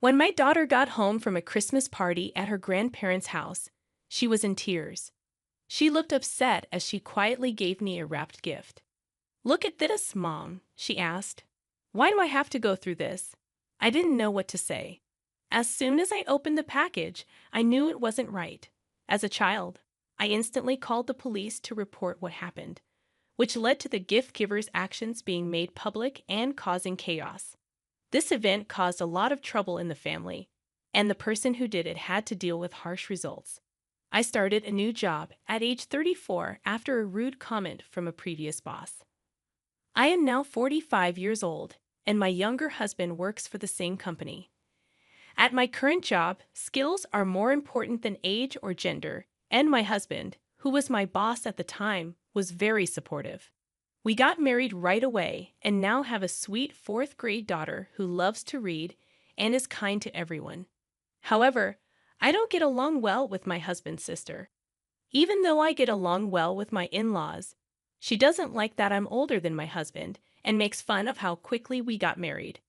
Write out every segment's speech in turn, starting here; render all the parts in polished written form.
When my daughter got home from a Christmas party at her grandparents' house, she was in tears. She looked upset as she quietly gave me a wrapped gift. "Look at this, Mom," she asked. "Why do I have to go through this?" I didn't know what to say. As soon as I opened the package, I knew it wasn't right. As a child, I instantly called the police to report what happened, which led to the gift giver's actions being made public and causing chaos. This event caused a lot of trouble in the family, and the person who did it had to deal with harsh results. I started a new job at age 34 after a rude comment from a previous boss. I am now 45 years old, and my younger husband works for the same company. At my current job, skills are more important than age or gender, and my husband, who was my boss at the time, was very supportive. We got married right away and now have a sweet fourth-grade daughter who loves to read and is kind to everyone. However, I don't get along well with my husband's sister. Even though I get along well with my in-laws, she doesn't like that I'm older than my husband and makes fun of how quickly we got married.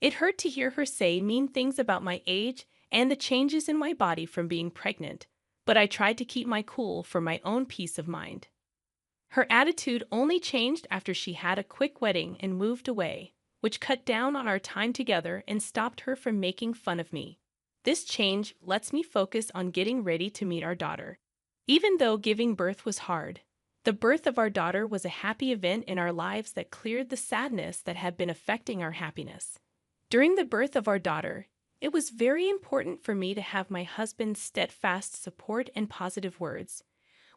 It hurt to hear her say mean things about my age and the changes in my body from being pregnant, but I tried to keep my cool for my own peace of mind. Her attitude only changed after she had a quick wedding and moved away, which cut down on our time together and stopped her from making fun of me. This change lets me focus on getting ready to meet our daughter. Even though giving birth was hard, the birth of our daughter was a happy event in our lives that cleared the sadness that had been affecting our happiness. During the birth of our daughter, it was very important for me to have my husband's steadfast support and positive words.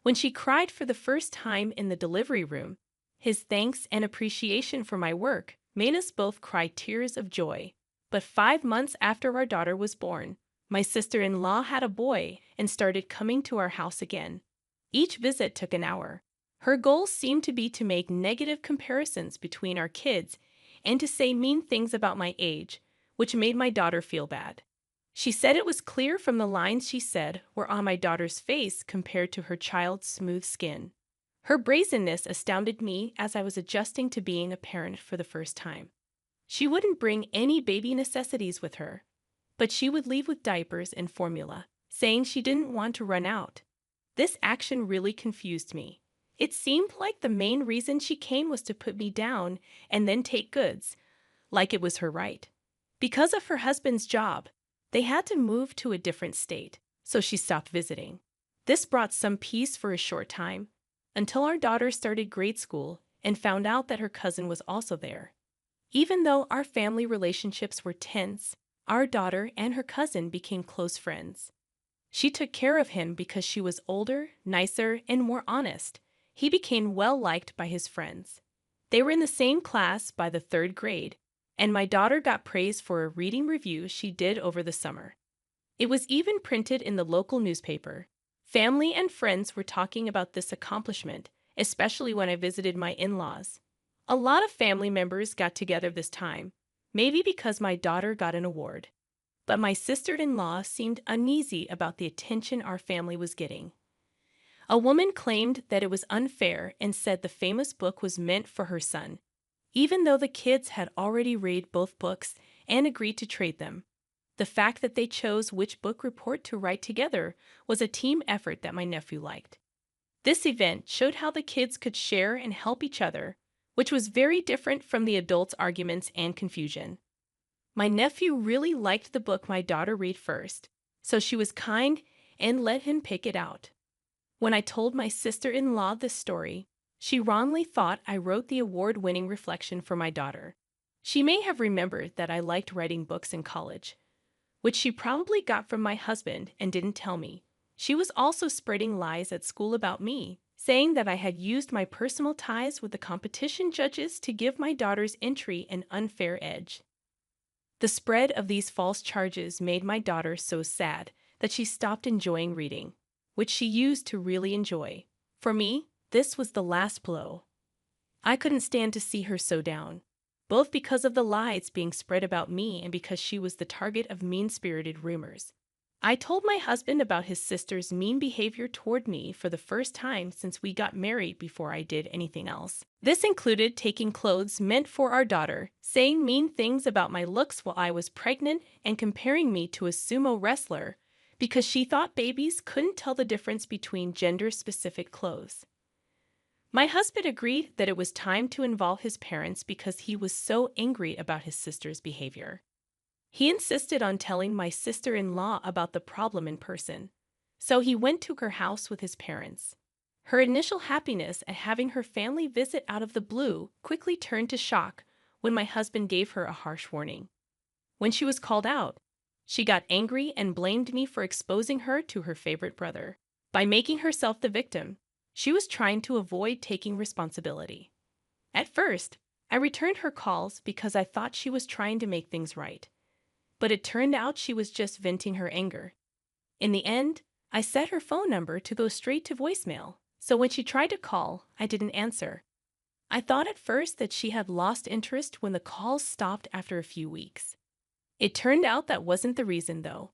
When she cried for the first time in the delivery room, his thanks and appreciation for my work made us both cry tears of joy. But 5 months after our daughter was born, my sister-in-law had a boy and started coming to our house again. Each visit took an hour. Her goal seemed to be to make negative comparisons between our kids and to say mean things about my age, which made my daughter feel bad. She said it was clear from the lines she said were on my daughter's face compared to her child's smooth skin. Her brazenness astounded me as I was adjusting to being a parent for the first time. She wouldn't bring any baby necessities with her, but she would leave with diapers and formula, saying she didn't want to run out. This action really confused me. It seemed like the main reason she came was to put me down and then take goods, like it was her right. Because of her husband's job, they had to move to a different state, so she stopped visiting. This brought some peace for a short time, until our daughter started grade school and found out that her cousin was also there. Even though our family relationships were tense, our daughter and her cousin became close friends. She took care of him because she was older, nicer, and more honest. He became well-liked by his friends. They were in the same class by the third grade, and my daughter got praise for a reading review she did over the summer. It was even printed in the local newspaper. Family and friends were talking about this accomplishment, especially when I visited my in-laws. A lot of family members got together this time, maybe because my daughter got an award. But my sister-in-law seemed uneasy about the attention our family was getting. A woman claimed that it was unfair and said the famous book was meant for her son, even though the kids had already read both books and agreed to trade them. The fact that they chose which book report to write together was a team effort that my nephew liked. This event showed how the kids could share and help each other, which was very different from the adults' arguments and confusion. My nephew really liked the book my daughter read first, so she was kind and let him pick it out. When I told my sister-in-law this story, she wrongly thought I wrote the award-winning reflection for my daughter. She may have remembered that I liked writing books in college, which she probably got from my husband and didn't tell me. She was also spreading lies at school about me, saying that I had used my personal ties with the competition judges to give my daughter's entry an unfair edge. The spread of these false charges made my daughter so sad that she stopped enjoying reading, which she used to really enjoy. For me, this was the last blow. I couldn't stand to see her so down, both because of the lies being spread about me and because she was the target of mean-spirited rumors. I told my husband about his sister's mean behavior toward me for the first time since we got married before I did anything else. This included taking clothes meant for our daughter, saying mean things about my looks while I was pregnant, and comparing me to a sumo wrestler because she thought babies couldn't tell the difference between gender-specific clothes. My husband agreed that it was time to involve his parents because he was so angry about his sister's behavior. He insisted on telling my sister-in-law about the problem in person, so he went to her house with his parents. Her initial happiness at having her family visit out of the blue quickly turned to shock when my husband gave her a harsh warning. When she was called out, she got angry and blamed me for exposing her to her favorite brother. By making herself the victim, she was trying to avoid taking responsibility. At first, I returned her calls because I thought she was trying to make things right. But it turned out she was just venting her anger. In the end, I set her phone number to go straight to voicemail, so when she tried to call, I didn't answer. I thought at first that she had lost interest when the calls stopped after a few weeks. It turned out that wasn't the reason, though.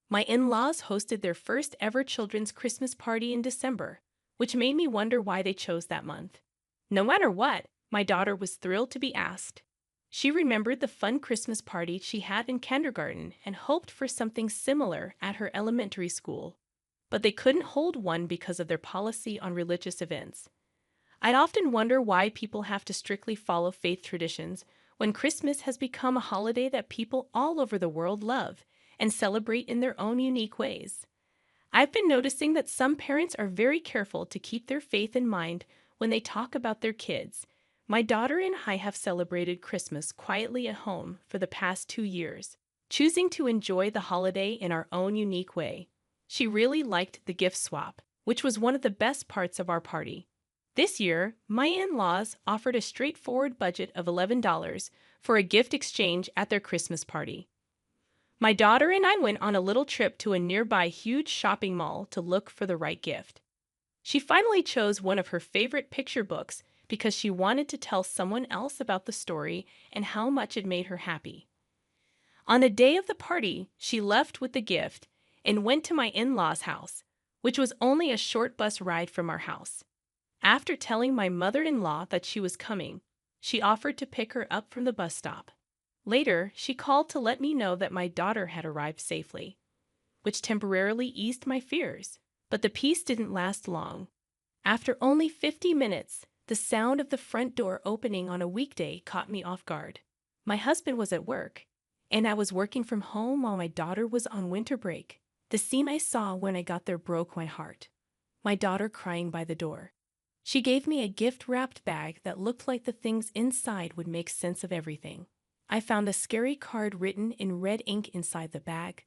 My in-laws hosted their first ever children's Christmas party in December, which made me wonder why they chose that month. No matter what, my daughter was thrilled to be asked. She remembered the fun Christmas party she had in kindergarten and hoped for something similar at her elementary school, but they couldn't hold one because of their policy on religious events. I'd often wonder why people have to strictly follow faith traditions when Christmas has become a holiday that people all over the world love and celebrate in their own unique ways. I've been noticing that some parents are very careful to keep their faith in mind when they talk about their kids. My daughter and I have celebrated Christmas quietly at home for the past 2 years, choosing to enjoy the holiday in our own unique way. She really liked the gift swap, which was one of the best parts of our party. This year, my in-laws offered a straightforward budget of $11 for a gift exchange at their Christmas party. My daughter and I went on a little trip to a nearby huge shopping mall to look for the right gift. She finally chose one of her favorite picture books because she wanted to tell someone else about the story and how much it made her happy. On the day of the party, she left with the gift and went to my in-laws' house, which was only a short bus ride from our house. After telling my mother-in-law that she was coming, she offered to pick her up from the bus stop. Later, she called to let me know that my daughter had arrived safely, which temporarily eased my fears. But the peace didn't last long. After only 50 minutes, the sound of the front door opening on a weekday caught me off guard. My husband was at work, and I was working from home while my daughter was on winter break. The scene I saw when I got there broke my heart. My daughter crying by the door. She gave me a gift-wrapped bag that looked like the things inside would make sense of everything. I found a scary card written in red ink inside the bag,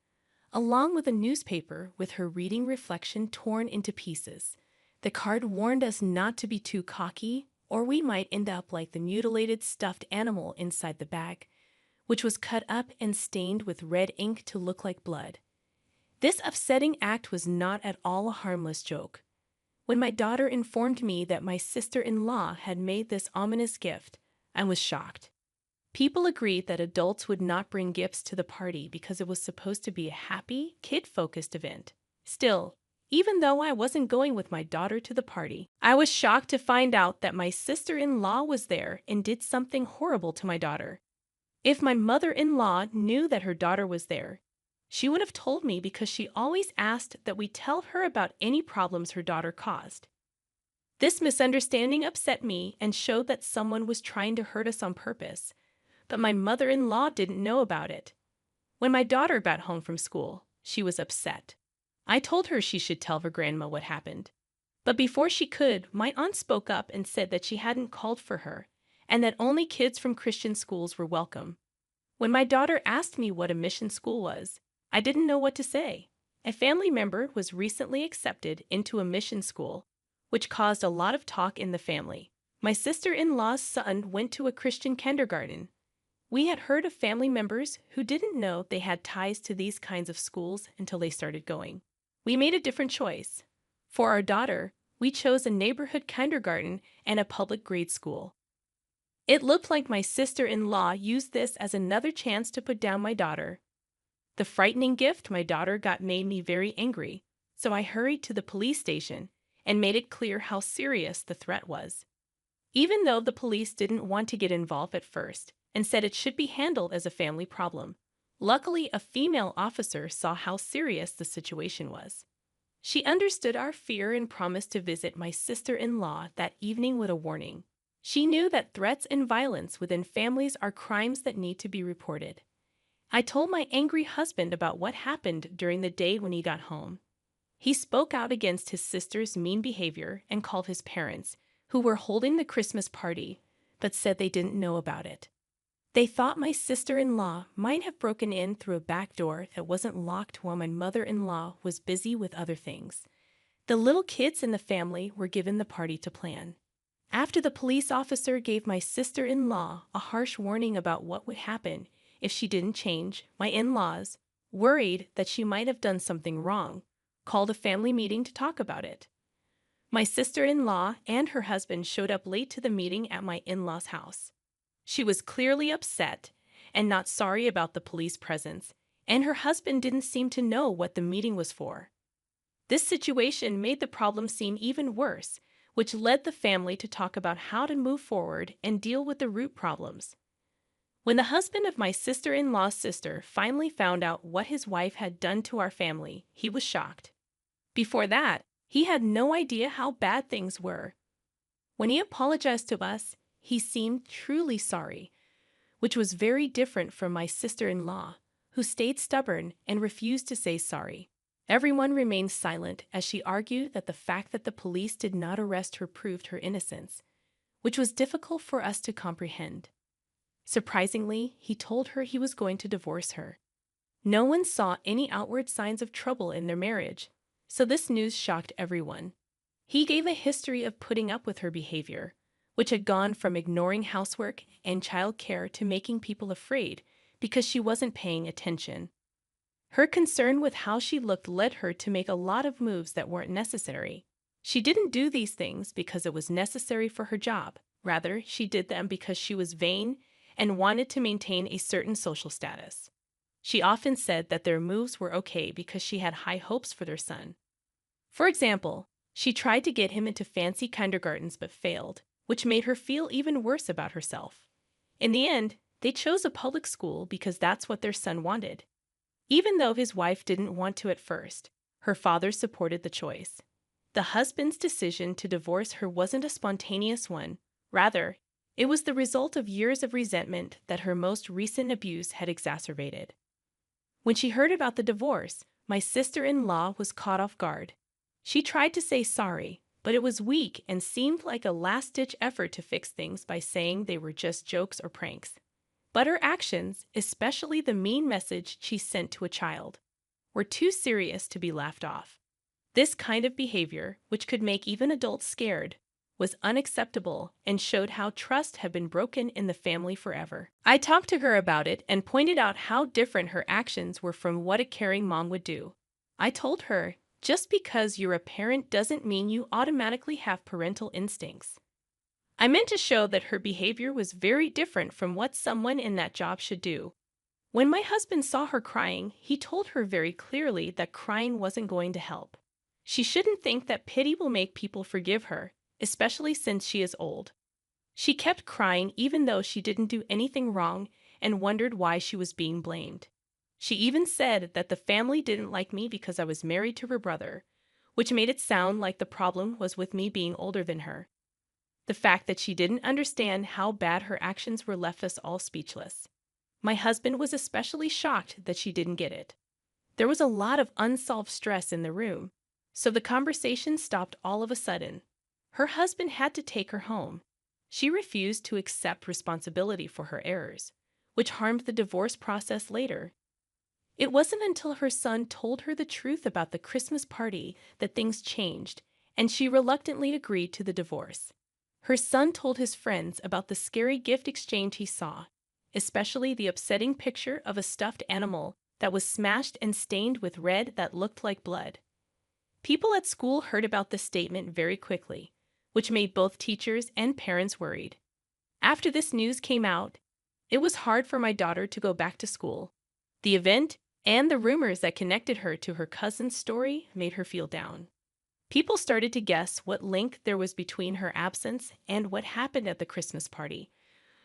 along with a newspaper with her reading reflection torn into pieces. The card warned us not to be too cocky, or we might end up like the mutilated stuffed animal inside the bag, which was cut up and stained with red ink to look like blood. This upsetting act was not at all a harmless joke. When my daughter informed me that my sister-in-law had made this ominous gift, I was shocked. People agreed that adults would not bring gifts to the party because it was supposed to be a happy, kid-focused event. Still, even though I wasn't going with my daughter to the party, I was shocked to find out that my sister-in-law was there and did something horrible to my daughter. If my mother-in-law knew that her daughter was there, she would have told me because she always asked that we tell her about any problems her daughter caused. This misunderstanding upset me and showed that someone was trying to hurt us on purpose. But my mother-in-law didn't know about it. When my daughter got home from school, she was upset. I told her she should tell her grandma what happened. But before she could, my aunt spoke up and said that she hadn't called for her, and that only kids from Christian schools were welcome. When my daughter asked me what a mission school was, I didn't know what to say. A family member was recently accepted into a mission school, which caused a lot of talk in the family. My sister-in-law's son went to a Christian kindergarten. We had heard of family members who didn't know they had ties to these kinds of schools until they started going. We made a different choice. For our daughter, we chose a neighborhood kindergarten and a public grade school. It looked like my sister-in-law used this as another chance to put down my daughter. The frightening gift my daughter got made me very angry, so I hurried to the police station and made it clear how serious the threat was. Even though the police didn't want to get involved at first and said it should be handled as a family problem, luckily a female officer saw how serious the situation was. She understood our fear and promised to visit my sister-in-law that evening with a warning. She knew that threats and violence within families are crimes that need to be reported. I told my angry husband about what happened during the day when he got home. He spoke out against his sister's mean behavior and called his parents, who were holding the Christmas party, but said they didn't know about it. They thought my sister-in-law might have broken in through a back door that wasn't locked while my mother-in-law was busy with other things. The little kids in the family were given the party to plan. After the police officer gave my sister-in-law a harsh warning about what would happen if she didn't change, my in-laws, worried that she might have done something wrong, called a family meeting to talk about it. My sister-in-law and her husband showed up late to the meeting at my in-laws' house. She was clearly upset and not sorry about the police presence, and her husband didn't seem to know what the meeting was for. This situation made the problem seem even worse, which led the family to talk about how to move forward and deal with the root problems. When the husband of my sister-in-law's sister finally found out what his wife had done to our family, he was shocked. Before that, he had no idea how bad things were. When he apologized to us, he seemed truly sorry, which was very different from my sister-in-law, who stayed stubborn and refused to say sorry. Everyone remained silent as she argued that the fact that the police did not arrest her proved her innocence, which was difficult for us to comprehend. Surprisingly, he told her he was going to divorce her. No one saw any outward signs of trouble in their marriage, so this news shocked everyone. He gave a history of putting up with her behavior, which had gone from ignoring housework and child care to making people afraid because she wasn't paying attention. Her concern with how she looked led her to make a lot of moves that weren't necessary. She didn't do these things because it was necessary for her job. Rather, she did them because she was vain and wanted to maintain a certain social status. She often said that their moves were okay because she had high hopes for their son. For example, she tried to get him into fancy kindergartens but failed, which made her feel even worse about herself. In the end, they chose a public school because that's what their son wanted. Even though his wife didn't want to at first, her father supported the choice. The husband's decision to divorce her wasn't a spontaneous one. Rather, it was the result of years of resentment that her most recent abuse had exacerbated. When she heard about the divorce, my sister-in-law was caught off guard. She tried to say sorry, but it was weak and seemed like a last-ditch effort to fix things by saying they were just jokes or pranks. But her actions, especially the mean message she sent to a child, were too serious to be laughed off. This kind of behavior, which could make even adults scared, was unacceptable and showed how trust had been broken in the family forever. I talked to her about it and pointed out how different her actions were from what a caring mom would do. I told her, just because you're a parent doesn't mean you automatically have parental instincts. I meant to show that her behavior was very different from what someone in that job should do. When my husband saw her crying, he told her very clearly that crying wasn't going to help. She shouldn't think that pity will make people forgive her, especially since she is old. She kept crying even though she didn't do anything wrong and wondered why she was being blamed. She even said that the family didn't like me because I was married to her brother, which made it sound like the problem was with me being older than her. The fact that she didn't understand how bad her actions were left us all speechless. My husband was especially shocked that she didn't get it. There was a lot of unsolved stress in the room, so the conversation stopped all of a sudden. Her husband had to take her home. She refused to accept responsibility for her errors, which harmed the divorce process later. It wasn't until her son told her the truth about the Christmas party that things changed, and she reluctantly agreed to the divorce. Her son told his friends about the scary gift exchange he saw, especially the upsetting picture of a stuffed animal that was smashed and stained with red that looked like blood. People at school heard about this statement very quickly, which made both teachers and parents worried. After this news came out, it was hard for my daughter to go back to school. The event And the rumors that connected her to her cousin's story made her feel down. People started to guess what link there was between her absence and what happened at the Christmas party,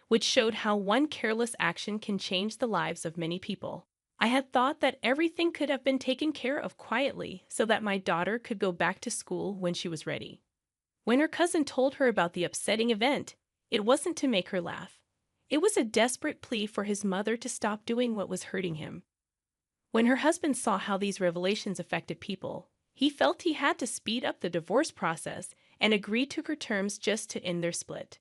which showed how one careless action can change the lives of many people. I had thought that everything could have been taken care of quietly so that my daughter could go back to school when she was ready. When her cousin told her about the upsetting event, it wasn't to make her laugh. It was a desperate plea for his mother to stop doing what was hurting him. When her husband saw how these revelations affected people, he felt he had to speed up the divorce process and agreed to her terms just to end their split.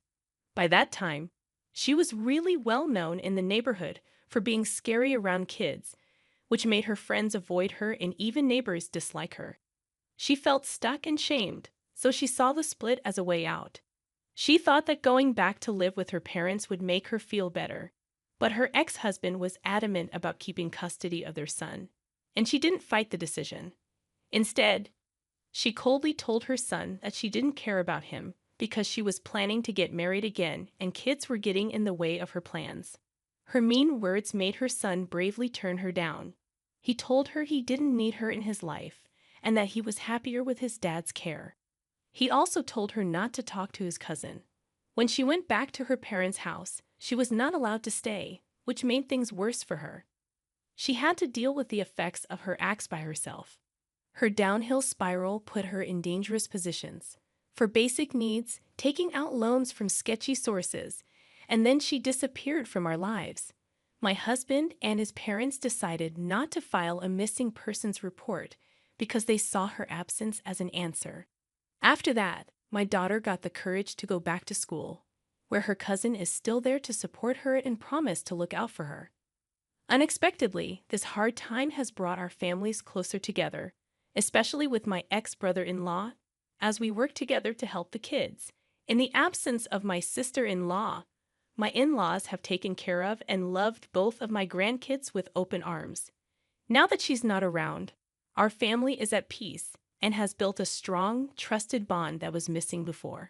By that time, she was really well known in the neighborhood for being scary around kids, which made her friends avoid her and even neighbors dislike her. She felt stuck and shamed, so she saw the split as a way out. She thought that going back to live with her parents would make her feel better, but her ex-husband was adamant about keeping custody of their son, and she didn't fight the decision. Instead, she coldly told her son that she didn't care about him because she was planning to get married again and kids were getting in the way of her plans. Her mean words made her son bravely turn her down. He told her he didn't need her in his life and that he was happier with his dad's care. He also told her not to talk to his cousin. When she went back to her parents' house, she was not allowed to stay, which made things worse for her. She had to deal with the effects of her acts by herself. Her downhill spiral put her in dangerous positions. For basic needs, taking out loans from sketchy sources, and then she disappeared from our lives. My husband and his parents decided not to file a missing persons report because they saw her absence as an answer. After that, my daughter got the courage to go back to school, where her cousin is still there to support her and promised to look out for her. Unexpectedly, this hard time has brought our families closer together, especially with my ex-brother-in-law, as we work together to help the kids. In the absence of my sister-in-law, my in-laws have taken care of and loved both of my grandkids with open arms. Now that she's not around, our family is at peace and has built a strong, trusted bond that was missing before.